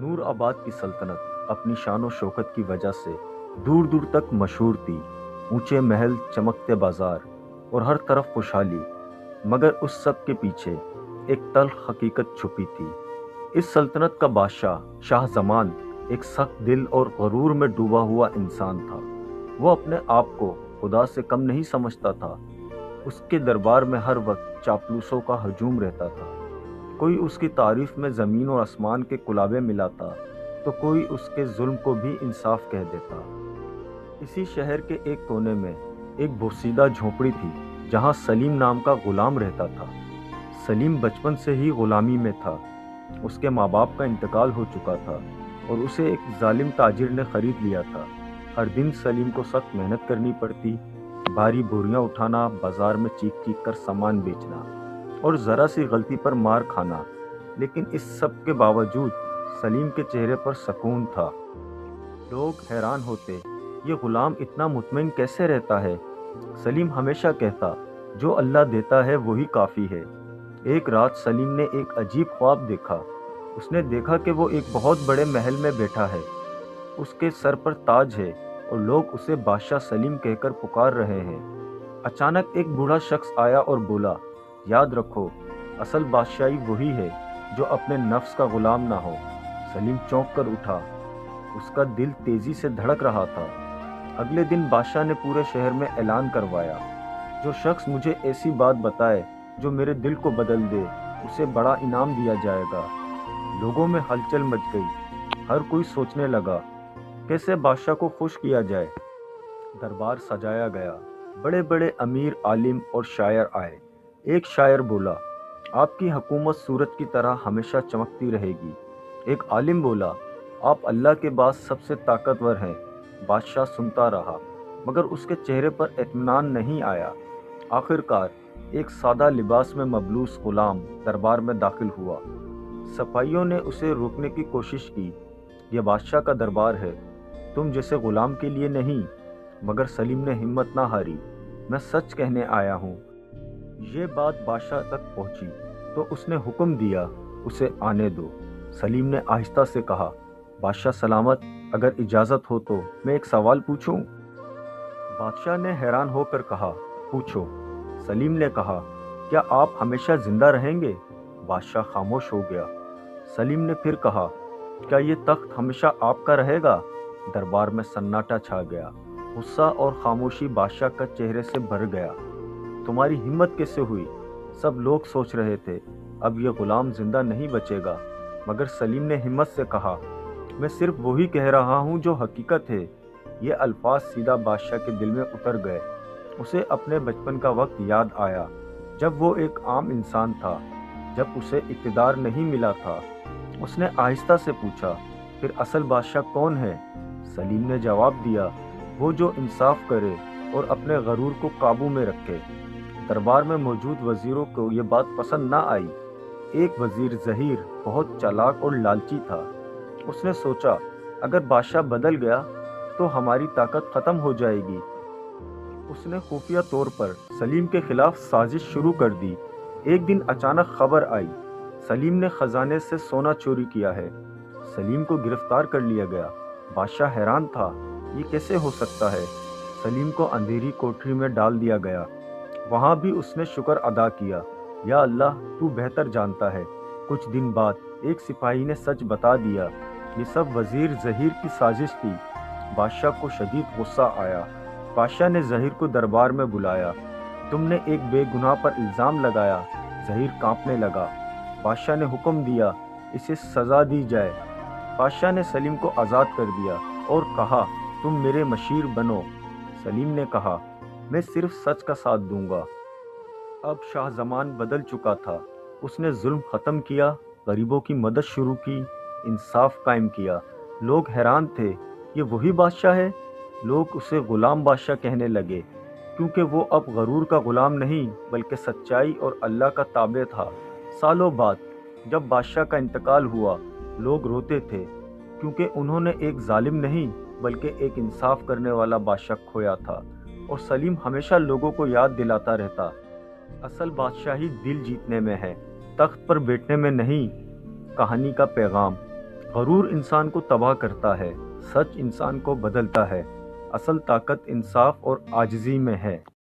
نور آباد کی سلطنت اپنی شان و شوکت کی وجہ سے دور دور تک مشہور تھی۔ اونچے محل، چمکتے بازار اور ہر طرف خوشحالی، مگر اس سب کے پیچھے ایک تلخ حقیقت چھپی تھی۔ اس سلطنت کا بادشاہ شاہ زمان ایک سخت دل اور غرور میں ڈوبا ہوا انسان تھا۔ وہ اپنے آپ کو خدا سے کم نہیں سمجھتا تھا۔ اس کے دربار میں ہر وقت چاپلوسوں کا ہجوم رہتا تھا۔ کوئی اس کی تعریف میں زمین اور آسمان کے کلابے ملاتا تو کوئی اس کے ظلم کو بھی انصاف کہہ دیتا۔ اسی شہر کے ایک کونے میں ایک بوسیدہ جھونپڑی تھی جہاں سلیم نام کا غلام رہتا تھا۔ سلیم بچپن سے ہی غلامی میں تھا۔ اس کے ماں باپ کا انتقال ہو چکا تھا اور اسے ایک ظالم تاجر نے خرید لیا تھا۔ ہر دن سلیم کو سخت محنت کرنی پڑتی، بھاری بوریاں اٹھانا، بازار میں چیخ چیخ کر سامان بیچنا اور ذرا سی غلطی پر مار کھانا، لیکن اس سب کے باوجود سلیم کے چہرے پر سکون تھا۔ لوگ حیران ہوتے، یہ غلام اتنا مطمئن کیسے رہتا ہے؟ سلیم ہمیشہ کہتا، جو اللہ دیتا ہے وہی کافی ہے۔ ایک رات سلیم نے ایک عجیب خواب دیکھا۔ اس نے دیکھا کہ وہ ایک بہت بڑے محل میں بیٹھا ہے۔ اس کے سر پر تاج ہے اور لوگ اسے بادشاہ سلیم کہہ کر پکار رہے ہیں۔ اچانک ایک بوڑھا شخص آیا اور بولا، یاد رکھو، اصل بادشاہی وہی ہے جو اپنے نفس کا غلام نہ ہو۔ سلیم چونک کر اٹھا۔ اس کا دل تیزی سے دھڑک رہا تھا۔ اگلے دن بادشاہ نے پورے شہر میں اعلان کروایا، جو شخص مجھے ایسی بات بتائے جو میرے دل کو بدل دے، اسے بڑا انعام دیا جائے گا۔ لوگوں میں ہلچل مچ گئی۔ ہر کوئی سوچنے لگا، کیسے بادشاہ کو خوش کیا جائے۔ دربار سجایا گیا۔ بڑے بڑے امیر، عالم اور شاعر آئے۔ ایک شاعر بولا، آپ کی حکومت سورج کی طرح ہمیشہ چمکتی رہے گی۔ ایک عالم بولا، آپ اللہ کے بعد سب سے طاقتور ہیں۔ بادشاہ سنتا رہا، مگر اس کے چہرے پر اطمینان نہیں آیا۔ آخر کار ایک سادہ لباس میں ملبوس غلام دربار میں داخل ہوا۔ سپاہیوں نے اسے روکنے کی کوشش کی۔ یہ بادشاہ کا دربار ہے، تم جیسے غلام کے لیے نہیں۔ مگر سلیم نے ہمت نہ ہاری، میں سچ کہنے آیا ہوں۔ یہ بات بادشاہ تک پہنچی تو اس نے حکم دیا، اسے آنے دو۔ سلیم نے آہستہ سے کہا، بادشاہ سلامت، اگر اجازت ہو تو میں ایک سوال پوچھوں؟ بادشاہ نے حیران ہو کر کہا، پوچھو۔ سلیم نے کہا، کیا آپ ہمیشہ زندہ رہیں گے؟ بادشاہ خاموش ہو گیا۔ سلیم نے پھر کہا، کیا یہ تخت ہمیشہ آپ کا رہے گا؟ دربار میں سناٹا چھا گیا۔ غصہ اور خاموشی بادشاہ کا چہرے سے بھر گیا۔ تمہاری ہمت کیسے ہوئی؟ سب لوگ سوچ رہے تھے، اب یہ غلام زندہ نہیں بچے گا۔ مگر سلیم نے ہمت سے کہا، میں صرف وہی کہہ رہا ہوں جو حقیقت ہے۔ یہ الفاظ سیدھا بادشاہ کے دل میں اتر گئے۔ اسے اپنے بچپن کا وقت یاد آیا، جب وہ ایک عام انسان تھا، جب اسے اقتدار نہیں ملا تھا۔ اس نے آہستہ سے پوچھا، پھر اصل بادشاہ کون ہے؟ سلیم نے جواب دیا، وہ جو انصاف کرے اور اپنے غرور کو قابو میں رکھے۔ دربار میں موجود وزیروں کو یہ بات پسند نہ آئی۔ ایک وزیر ظہیر بہت چالاک اور لالچی تھا۔ اس نے سوچا، اگر بادشاہ بدل گیا تو ہماری طاقت ختم ہو جائے گی۔ اس نے خفیہ طور پر سلیم کے خلاف سازش شروع کر دی۔ ایک دن اچانک خبر آئی، سلیم نے خزانے سے سونا چوری کیا ہے۔ سلیم کو گرفتار کر لیا گیا۔ بادشاہ حیران تھا، یہ کیسے ہو سکتا ہے؟ سلیم کو اندھیری کوٹری میں ڈال دیا گیا۔ وہاں بھی اس نے شکر ادا کیا، یا اللہ، تو بہتر جانتا ہے۔ کچھ دن بعد ایک سپاہی نے سچ بتا دیا، یہ سب وزیر ظہیر کی سازش تھی۔ بادشاہ کو شدید غصہ آیا۔ بادشاہ نے ظہیر کو دربار میں بلایا۔ تم نے ایک بے گناہ پر الزام لگایا۔ ظہیر کانپنے لگا۔ بادشاہ نے حکم دیا، اسے سزا دی جائے۔ بادشاہ نے سلیم کو آزاد کر دیا اور کہا، تم میرے مشیر بنو۔ سلیم نے کہا، میں صرف سچ کا ساتھ دوں گا۔ اب شاہ زمان بدل چکا تھا۔ اس نے ظلم ختم کیا، غریبوں کی مدد شروع کی، انصاف قائم کیا۔ لوگ حیران تھے، یہ وہی بادشاہ ہے؟ لوگ اسے غلام بادشاہ کہنے لگے، کیونکہ وہ اب غرور کا غلام نہیں بلکہ سچائی اور اللہ کا تابع تھا۔ سالوں بعد جب بادشاہ کا انتقال ہوا، لوگ روتے تھے، کیونکہ انہوں نے ایک ظالم نہیں بلکہ ایک انصاف کرنے والا بادشاہ کھویا تھا۔ اور سلیم ہمیشہ لوگوں کو یاد دلاتا رہتا، اصل بادشاہی دل جیتنے میں ہے، تخت پر بیٹھنے میں نہیں۔ کہانی کا پیغام، غرور انسان کو تباہ کرتا ہے، سچ انسان کو بدلتا ہے، اصل طاقت انصاف اور عاجزی میں ہے۔